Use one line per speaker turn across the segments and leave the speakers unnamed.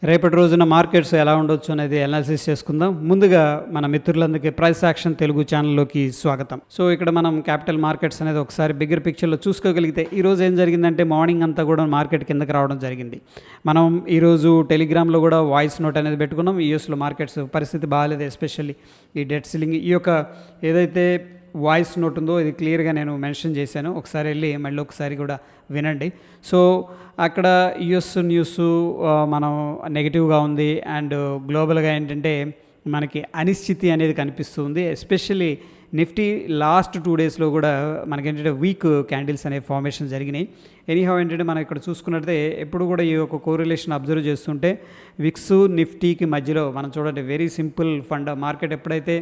రేపటి రోజున మార్కెట్స్ ఎలా ఉండొచ్చు అనేది అనాలిసిస్ చేసుకుందాం. ముందుగా మన మిత్రులందరికీ ప్రైస్ యాక్షన్ తెలుగు ఛానల్లోకి స్వాగతం. సో ఇక్కడ మనం క్యాపిటల్ మార్కెట్స్ అనేది ఒకసారి బిగ్గర్ పిక్చర్లో చూసుకోగలిగితే ఈరోజు ఏం జరిగిందంటే మార్నింగ్ అంతా కూడా మార్కెట్ కిందకి రావడం జరిగింది. మనం ఈరోజు టెలిగ్రామ్లో కూడా వాయిస్ నోట్ అనేది పెట్టుకున్నాం. యూఎస్లో మార్కెట్స్ పరిస్థితి బాగాలేదు, ఎస్పెషల్లీ ఈ డెట్ సీలింగ్. ఈ యొక్క ఏదైతే వాయిస్ నోట్ ఉందో ఇది క్లియర్గా నేను మెన్షన్ చేశాను, ఒకసారి వెళ్ళి మళ్ళీ ఒకసారి కూడా వినండి. సో అక్కడ యుఎస్ న్యూస్ మనం నెగిటివ్గా ఉంది అండ్ గ్లోబల్గా ఏంటంటే మనకి అనిశ్చితి అనేది కనిపిస్తుంది. ఎస్పెషల్లీ నిఫ్టీ లాస్ట్ 2 డేస్లో కూడా మనకేంటంటే వీక్ క్యాండిల్స్ అనే ఫార్మేషన్ జరిగినాయి. ఎనీహౌ ఏంటంటే మనం ఇక్కడ చూసుకున్నట్లయితే ఎప్పుడు కూడా ఈ యొక్క కోరిలేషన్ అబ్జర్వ్ చేస్తుంటే విక్స్ నిఫ్టీకి మధ్యలో మనం చూడండి, వెరీ సింపుల్ ఫండ్. మార్కెట్ ఎప్పుడైతే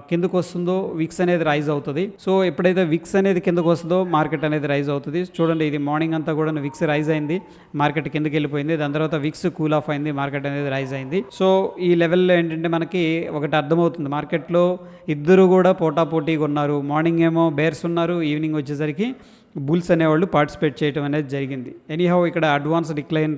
కిందకు వస్తుందో విక్స్ అనేది రైజ్ అవుతుంది. సో ఎప్పుడైతే విక్స్ అనేది కిందకు వస్తుందో మార్కెట్ అనేది రైజ్ అవుతుంది. చూడండి, ఇది మార్నింగ్ అంతా కూడా విక్స్ రైజ్ అయింది, మార్కెట్ కిందకి వెళ్ళిపోయింది. దాని తర్వాత విక్స్ కూల్ ఆఫ్ అయింది, మార్కెట్ అనేది రైజ్ అయింది. సో ఈ లెవెల్లో ఏంటంటే మనకి ఒకటి అర్థమవుతుంది, మార్కెట్లో ఇద్దరు కూడా పోటాపోటీగా ఉన్నారు. మార్నింగ్ ఏమో బేర్స్ ఉన్నారు, ఈవినింగ్ వచ్చేసరికి బుల్స్ అనేవాళ్ళు పార్టిసిపేట్ చేయడం అనేది జరిగింది. ఎనీహౌ ఇక్కడ అడ్వాన్స్ డిక్లైన్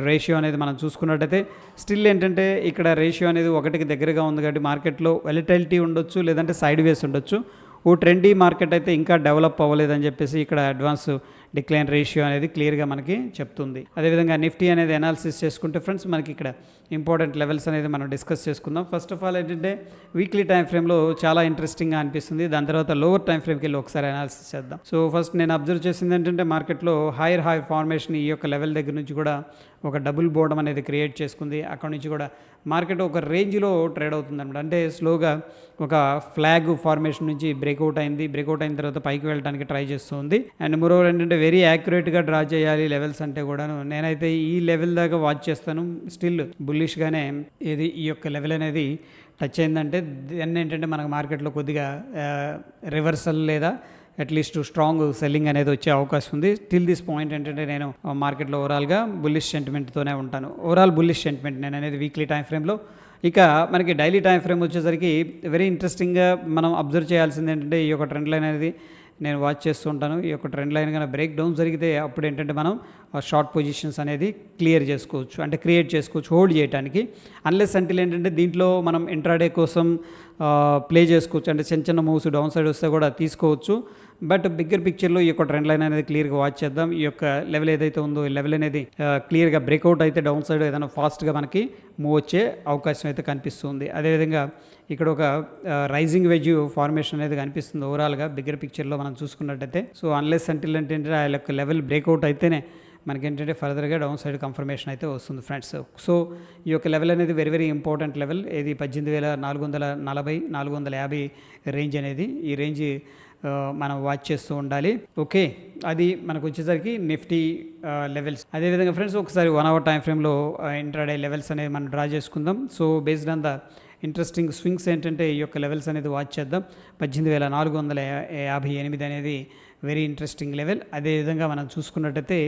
రేషియో అనేది మనం చూసుకున్నట్టయితే స్టిల్ ఏంటంటే ఇక్కడ రేషియో అనేది 1కి దగ్గరగా ఉంది. కాబట్టి మార్కెట్లో వెలటిలిటీ ఉండొచ్చు, లేదంటే సైడ్ వేస్ ఉండొచ్చు. ఓ ట్రెండీ మార్కెట్ అయితే ఇంకా డెవలప్ అవ్వలేదని చెప్పేసి ఇక్కడ అడ్వాన్స్ డిక్లైన్ రేషియో అనేది క్లియర్గా మనకి చెప్తుంది. అదేవిధంగా నిఫ్టీ అనేది అనాలిసిస్ చేసుకుంటే ఫ్రెండ్స్ మనకి ఇక్కడ ఇంపార్టెంట్ లెవెల్స్ అనేది మనం డిస్కస్ చేసుకుందాం. ఫస్ట్ ఆఫ్ ఆల్ ఏంటంటే వీక్లీ టైం ఫ్రేమ్లో చాలా ఇంట్రెస్టింగ్గా అనిపిస్తుంది. దాని తర్వాత లోవర్ టైం ఫ్రేమ్కి వెళ్ళి ఒకసారి అనాలిసిస్ చేద్దాం. సో ఫస్ట్ నేను అబ్జర్వ్ చేసింది ఏంటంటే మార్కెట్లో హైయర్ హై ఫార్మేషన్ ఈ యొక్క లెవెల్ దగ్గర నుంచి కూడా ఒక డబుల్ బోర్డం అనేది క్రియేట్ చేసుకుంది. అక్కడ నుంచి కూడా మార్కెట్ ఒక రేంజ్లో ట్రేడ్ అవుతుంది అనమాట. అంటే స్లోగా ఒక ఫ్లాగ్ ఫార్మేషన్ నుంచి బ్రేక్అవుట్ అయింది. బ్రేక్అవుట్ అయిన తర్వాత పైకి వెళ్ళడానికి ట్రై చేస్తుంది. అండ్ మరోవర్ ఏంటంటే వెరీ యాక్యురేట్గా డ్రా చేయాలి లెవెల్స్ అంటే కూడాను. నేనైతే ఈ లెవెల్ దాకా వాచ్ చేస్తాను. స్టిల్ బుల్లిష్గానే ఇది ఈ యొక్క లెవెల్ అనేది టచ్ అయిందంటే దాన్ని ఏంటంటే మనకు మార్కెట్లో కొద్దిగా రివర్సల్ లేదా అట్లీస్ట్ స్ట్రాంగ్ సెల్లింగ్ అనేది వచ్చే అవకాశం ఉంది. టిల్ దిస్ పాయింట్ ఏంటంటే నేను మార్కెట్లో ఓవరాల్గా బుల్లిష్ సెంటిమెంట్తోనే ఉంటాను. ఓవరాల్ బుల్లిష్ సెంటిమెంట్ నేను అనేది వీక్లీ టైం ఫ్రేమ్లో. ఇక మనకి డైలీ టైం ఫ్రేమ్ వచ్చేసరికి వెరీ ఇంట్రెస్టింగ్గా మనం అబ్జర్వ్ చేయాల్సింది ఏంటంటే ఈ యొక్క ట్రెండ్ లైన్ అనేది నేను వాచ్ చేస్తూ ఉంటాను. ఈ యొక్క ట్రెండ్ లైన్ కన్నా బ్రేక్ డౌన్ జరిగితే అప్పుడు ఏంటంటే మనం షార్ట్ పొజిషన్స్ అనేది క్లియర్ చేసుకోవచ్చు, అంటే క్రియేట్ చేసుకోవచ్చు హోల్డ్ చేయడానికి. అన్లెస్ అంటిల్ ఏంటంటే దీంట్లో మనం ఇంట్రాడే కోసం ప్లే చేసుకోవచ్చు, అంటే చిన్న చిన్న మూవ్స్ డౌన్ సైడ్ వస్తే కూడా తీసుకోవచ్చు. బట్ బిగ్గర్ పిక్చర్లో ఈ యొక్క ట్రెండ్ లైన్ అనేది క్లియర్గా వాచ్ చేద్దాం. ఈ యొక్క లెవెల్ ఏదైతే ఉందో ఈ లెవెల్ అనేది క్లియర్గా బ్రేక్అవుట్ అయితే డౌన్ సైడ్ ఏదైనా ఫాస్ట్గా మనకి మూవ్ వచ్చే అవకాశం అయితే కనిపిస్తుంది. అదేవిధంగా ఇక్కడ ఒక రైజింగ్ వెజ్ ఫార్మేషన్ అనేది కనిపిస్తుంది ఓవరాల్గా బిగ్గర్ పిక్చర్లో మనం చూసుకున్నట్టయితే. సో అన్లెస్ అంటిల్ ఏంటంటే ఆ యొక్క లెవెల్ బ్రేక్అవుట్ అయితేనే మనకేంటంటే ఫర్దర్గా డౌన్ సైడ్ కన్ఫర్మేషన్ అయితే వస్తుంది ఫ్రెండ్స్. సో ఈ యొక్క లెవెల్ అనేది వెరీ వెరీ ఇంపార్టెంట్ లెవెల్. ఇది 18,440 450 రేంజ్ అనేది, ఈ రేంజ్ మనం వాచ్ చేస్తూ ఉండాలి. ఓకే, అది మనకు వచ్చేసరికి నిఫ్టీ లెవెల్స్. అదేవిధంగా ఫ్రెండ్స్ ఒకసారి 1 అవర్ టైం ఫ్రేమ్లో ఇంట్రాడే లెవెల్స్ అనేది మనం డ్రా చేసుకుందాం. So based on the interesting swings ఏంటంటే ఈ యొక్క లెవెల్స్ అనేది వాచ్ చేద్దాం. 18,458 అనేది వెరీ ఇంట్రెస్టింగ్ లెవెల్. అదేవిధంగా మనం చూసుకున్నట్టయితే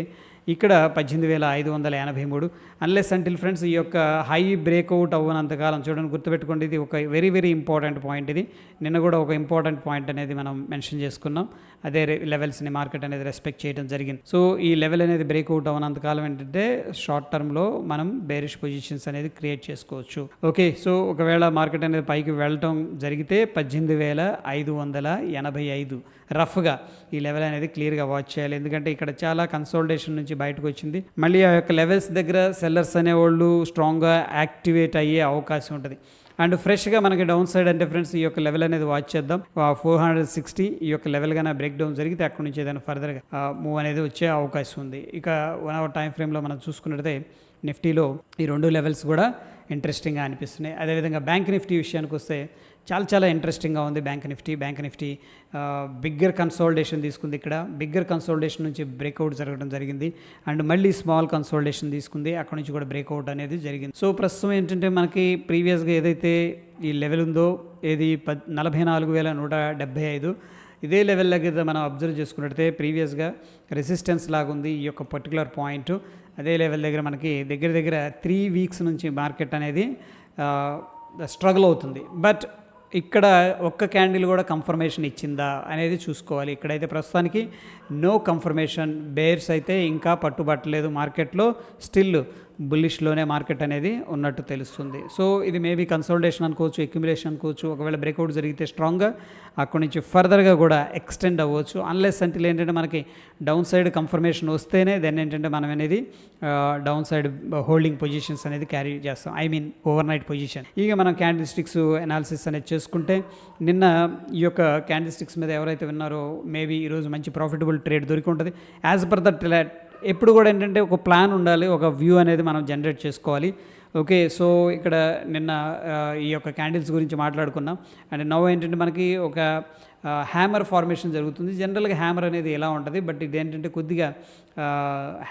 ఇక్కడ 18,583. అన్లెస్ అంటిల్ ఫ్రెండ్స్ ఈ యొక్క హై బ్రేక్అవుట్ అవ్వనంతకాలం చూడండి, గుర్తుపెట్టుకోండి, ఇది ఒక వెరీ వెరీ ఇంపార్టెంట్ పాయింట్. ఇది నిన్న కూడా ఒక ఇంపార్టెంట్ పాయింట్ అనేది మనం మెన్షన్ చేసుకున్నాం. అదే లెవెల్స్ని మార్కెట్ అనేది రెస్పెక్ట్ చేయడం జరిగింది. సో ఈ లెవెల్ అనేది బ్రేక్అవుట్ అవ్వనంతకాలం ఏంటంటే షార్ట్ టర్మ్లో మనం బేరిష్ పొజిషన్స్ అనేది క్రియేట్ చేసుకోవచ్చు. ఓకే, సో ఒకవేళ మార్కెట్ అనేది పైకి వెళ్ళటం జరిగితే 18,585 రఫ్గా ఈ లెవెల్ అనేది క్లియర్గా వాచ్ చేయాలి. ఎందుకంటే ఇక్కడ చాలా కన్సోలిడేషన్ నుంచి బయటకు వచ్చింది. మళ్ళీ ఆ యొక్క లెవెల్స్ దగ్గర సెల్లర్స్ అనేవాళ్ళు స్ట్రాంగ్గా యాక్టివేట్ అయ్యే అవకాశం ఉంటుంది. అండ్ ఫ్రెష్గా మనకి డౌన్ సైడ్ అంటే ఫ్రెండ్స్ ఈ యొక్క లెవెల్ అనేది వాచ్ చేద్దాం. 460 ఈ యొక్క లెవెల్ గానే బ్రేక్ డౌన్ జరిగితే అక్కడి నుంచి ఏదైనా ఫర్దర్గా మూవ్ అనేది వచ్చే అవకాశం ఉంది. ఇక 1 అవర్ టైం ఫ్రేమ్లో మనం చూసుకున్నట్లయితే నిఫ్టీలో ఈ 2 లెవెల్స్ కూడా ఇంట్రెస్టింగ్గా అనిపిస్తున్నాయి. అదేవిధంగా బ్యాంక్ నిఫ్టీ విషయానికి వస్తే చాలా ఇంట్రెస్టింగ్గా ఉంది. బ్యాంక్ నిఫ్టీ బిగ్గర్ కన్సోలిడేషన్ తీసుకుంది. ఇక్కడ బిగ్గర్ కన్సోలిడేషన్ నుంచి బ్రేక్అవుట్ జరగడం జరిగింది. అండ్ మళ్ళీ స్మాల్ కన్సోలిడేషన్ తీసుకుంది, అక్కడ నుంచి కూడా బ్రేక్అవుట్ అనేది జరిగింది. సో ప్రస్తుతం ఏంటంటే మనకి ప్రీవియస్గా ఏదైతే ఈ లెవెల్ ఉందో ఏది 44,175 ఇదే లెవెల్ దగ్గర మనం అబ్జర్వ్ చేసుకున్నట్టయితే ప్రీవియస్గా రెసిస్టెన్స్ లాగుంది ఈ యొక్క పర్టికులర్ పాయింట్. అదే లెవెల్ దగ్గర మనకి దగ్గర 3 వీక్స్ నుంచి మార్కెట్ అనేది స్ట్రగుల్ అవుతుంది. బట్ ఇక్కడ ఒక్క క్యాండిల్ కూడా కన్ఫర్మేషన్ ఇచ్చిందా అనేది చూసుకోవాలి. ఇక్కడైతే ప్రస్తుతానికి నో కన్ఫర్మేషన్. బేర్స్ అయితే ఇంకా పట్టుబట్టలేదు మార్కెట్లో. స్టిల్ బుల్లిష్లోనే మార్కెట్ అనేది ఉన్నట్టు తెలుస్తుంది. సో ఇది మేబీ కన్సోలిడేషన్ అనుకోవచ్చు, అక్యుములేషన్ అనుకోవచ్చు. ఒకవేళ బ్రేక్అవుట్ జరిగితే స్ట్రాంగ్గా అక్కడి నుంచి ఫర్దర్గా కూడా ఎక్స్టెండ్ అవ్వచ్చు. అన్లెస్ అంటిల్ ఏంటంటే మనకి డౌన్ సైడ్ కన్ఫర్మేషన్ వస్తేనే దెన్ ఏంటంటే మనం అనేది డౌన్ సైడ్ హోల్డింగ్ పొజిషన్స్ అనేది క్యారీ చేస్తాం, I mean over night position. ఇక మనం క్యాండిల్ స్టిక్స్ అనాలిసిస్ అనేది చేసుకుంటే నిన్న ఈ యొక్క క్యాండిల్ స్టిక్స్ మీద ఎవరైతే విన్నారో మేబీ ఈరోజు మంచి ప్రాఫిటబుల్ ట్రేడ్ దొరికి ఉంటుంది. యాజ్ పర్ దట్ ఎప్పుడు కూడా ఏంటంటే ఒక ప్లాన్ ఉండాలి, ఒక వ్యూ అనేది మనం జనరేట్ చేసుకోవాలి. ఓకే, సో ఇక్కడ నిన్న ఈ యొక్క క్యాండిల్స్ గురించి మాట్లాడుకున్నాం. అండ్ నవ్ ఏంటంటే మనకి ఒక హ్యామర్ ఫార్మేషన్ జరుగుతుంది. జనరల్గా హ్యామర్ అనేది ఎలా ఉంటుంది, బట్ ఇదేంటంటే కొద్దిగా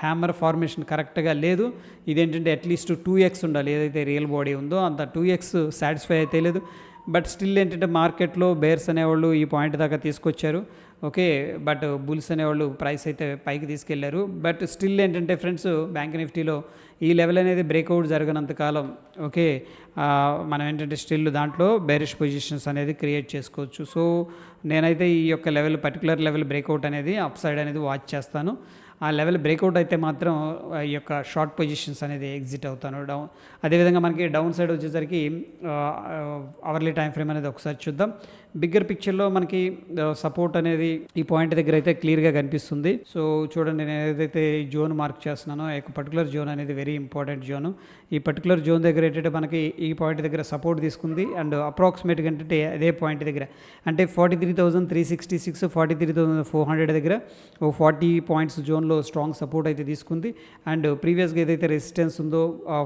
హ్యామర్ ఫార్మేషన్ కరెక్ట్గా లేదు. ఇదేంటంటే అట్లీస్ట్ 2x ఉండాలి, ఏదైతే రియల్ బాడీ ఉందో అంత 2x సాటిస్ఫై అయితే లేదు. బట్ స్టిల్ ఏంటంటే మార్కెట్లో బేర్స్ అనేవాళ్ళు ఈ పాయింట్ దాకా తీసుకొచ్చారు. ఓకే, బట్ బుల్స్ అనేవాళ్ళు ప్రైస్ అయితే పైకి తీసుకెళ్లారు. బట్ స్టిల్ ఏంటంటే ఫ్రెండ్స్ బ్యాంక్ నిఫ్టీలో ఈ లెవెల్ అనేది బ్రేక్అవుట్ జరగనంత కాలం ఓకే మనం ఏంటంటే స్టిల్ దాంట్లో బేరిష్ పొజిషన్స్ అనేది క్రియేట్ చేసుకోవచ్చు. సో నేనైతే ఈ యొక్క లెవెల్ పర్టికులర్ లెవెల్ బ్రేక్అవుట్ అనేది అప్ సైడ్ అనేది వాచ్ చేస్తాను. ఆ లెవెల్ బ్రేక్అవుట్ అయితే మాత్రం ఈ యొక్క షార్ట్ పొజిషన్స్ అనేది ఎగ్జిట్ అవుతాను. అదేవిధంగా మనకి డౌన్ సైడ్ వచ్చేసరికి అవర్లీ టైం ఫ్రేమ్ అనేది ఒకసారి చూద్దాం. బిగ్గర్ పిక్చర్లో మనకి సపోర్ట్ అనేది ఈ పాయింట్ దగ్గర అయితే క్లియర్గా కనిపిస్తుంది. సో చూడండి, నేను ఏదైతే జోన్ మార్క్ చేస్తున్నానో ఆ యొక్క పర్టికులర్ జోన్ అనేది వెరీ ఇంపార్టెంట్ జోన్. ఈ పర్టికులర్ జోన్ దగ్గర ఏంటంటే మనకి ఈ పాయింట్ దగ్గర సపోర్ట్ తీసుకుంది. అండ్ అప్రాక్సిమేట్గా ఏంటంటే అదే పాయింట్ దగ్గర అంటే 43,366 43,400 దగ్గర ఓ 40 పాయింట్స్ జోన్లో స్ట్రాంగ్ సపోర్ట్ అయితే తీసుకుంది. అండ్ ప్రీవియస్గా ఏదైతే రెసిస్టెన్స్ ఉందో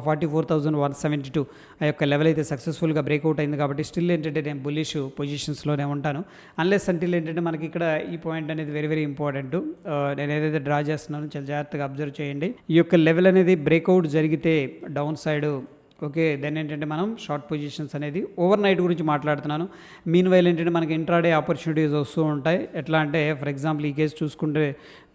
44,172 ఆ యొక్క లెవెల్ అయితే సక్సెస్ఫుల్గా బ్రేక్అవుట్ అయింది. కాబట్టి స్టిల్ ఏంటంటే నేను బుల్లిష్ పొజిషన్స్లోనే ఉంటాను. అన్లెస్ అంటిల్ ఏంటంటే మనకి ఇక్కడ ఈ పాయింట్ అనేది వెరీ వెరీ ఇంపార్టెంట్. నేను ఏదైతే డ్రా చేస్తున్నానో చాలా జాగ్రత్తగా అబ్జర్వ్ చేయండి. ఈ యొక్క లెవెల్ అనేది బ్రేక్అవుట్ జరిగితే డౌన్ సైడ్ ఓకే దెన్ ఏంటంటే మనం షార్ట్ పొజిషన్స్ అనేది ఓవర్ నైట్ గురించి మాట్లాడుతున్నాను. మీన్ వైల్ ఏంటంటే మనకి ఇంట్రాడే ఆపర్చునిటీస్ వస్తూ ఉంటాయి. ఎట్లా అంటే ఫర్ ఎగ్జాంపుల్ ఈ కేసు చూసుకుంటే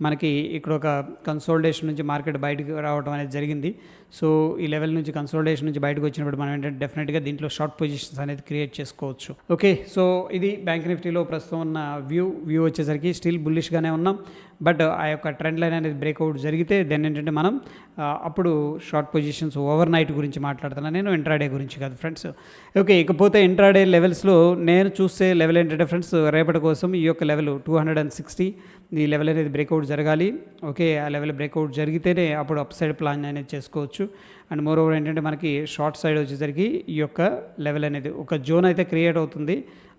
మనకి ఇక్కడ ఒక కన్సోలిడేషన్ నుంచి మార్కెట్ బయటకు రావడం అనేది జరిగింది. సో ఈ లెవెల్ నుంచి కన్సోలిడేషన్ నుంచి బయటకు వచ్చినప్పుడు మనం ఏంటంటే డెఫినెట్గా దీంట్లో షార్ట్ పొజిషన్స్ అనేది క్రియేట్ చేసుకోవచ్చు. ఓకే, సో ఇది బ్యాంక్ నిఫ్టీలో ప్రస్తుతం ఉన్న వ్యూ వచ్చేసరికి స్టిల్ బుల్లిష్గానే ఉన్నాం. బట్ ఆ యొక్క ట్రెండ్ లైన్ అనేది బ్రేక్అవుట్ జరిగితే దెన్ ఏంటంటే మనం అప్పుడు షార్ట్ పొజిషన్స్ ఓవర్ నైట్ గురించి మాట్లాడుతున్నాను, నేను ఇంట్రాడే గురించి కాదు ఫ్రెండ్స్. ఓకే, ఇకపోతే ఇంట్రాడే లెవెల్స్లో నేను చూసే లెవెల్ ఏంటంటే ఫ్రెండ్స్ రేపటి కోసం ఈ యొక్క లెవెల్ 260 ఈ లెవెల్ అనేది బ్రేక్అవుట్ జరగాలి. ఓకే, ఆ లెవెల్ బ్రేక్అవుట్ జరిగితేనే అప్పుడు అప్ సైడ్ ప్లాన్ అనేది చేసుకోవచ్చు. అండ్ మోర్ ఓవర్ ఏంటంటే మనకి షార్ట్ సైడ్ వచ్చేసరికి ఈ యొక్క లెవెల్ అనేది ఒక జోన్ అయితే క్రియేట్ అవుతుంది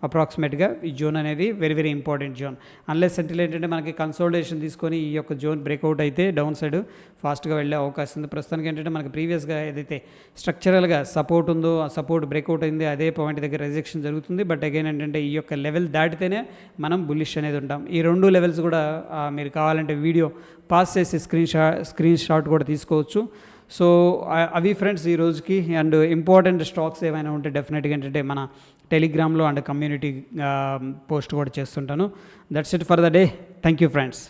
అప్రాక్సిమేట్గా. ఈ జోన్ అనేది very very important zone. Unless సెంటిల్ ఏంటంటే మనకి కన్సోలిడేషన్ తీసుకొని ఈ యొక్క జోన్ బ్రేక్అవుట్ అయితే డౌన్ సైడ్ ఫాస్ట్గా వెళ్ళే అవకాశం ఉంది. ప్రస్తుతానికి ఏంటంటే మనకి ప్రీవియస్గా ఏదైతే స్ట్రక్చరల్గా సపోర్ట్ ఉందో ఆ సపోర్ట్ బ్రేక్అవుట్ అయింది, అదే పాయింట్ దగ్గర రిజెక్షన్ జరుగుతుంది. బట్ అగైన్ ఏంటంటే ఈ యొక్క లెవెల్ దాటితేనే మనం బుల్లిష్ అనేది ఉంటాం. ఈ రెండు లెవెల్స్ కూడా మీరు కావాలంటే వీడియో పాస్ చేసి స్క్రీన్ షాట్ కూడా తీసుకోవచ్చు. సో అవి ఫ్రెండ్స్ ఈ రోజుకి. అండ్ ఇంపార్టెంట్ స్టాక్స్ ఏమైనా ఉంటే డెఫినెట్గా ఏంటంటే మన టెలిగ్రామ్లో అండ్ కమ్యూనిటీ పోస్ట్ కూడా చేస్తుంటాను. That's it for the day. Thank you friends.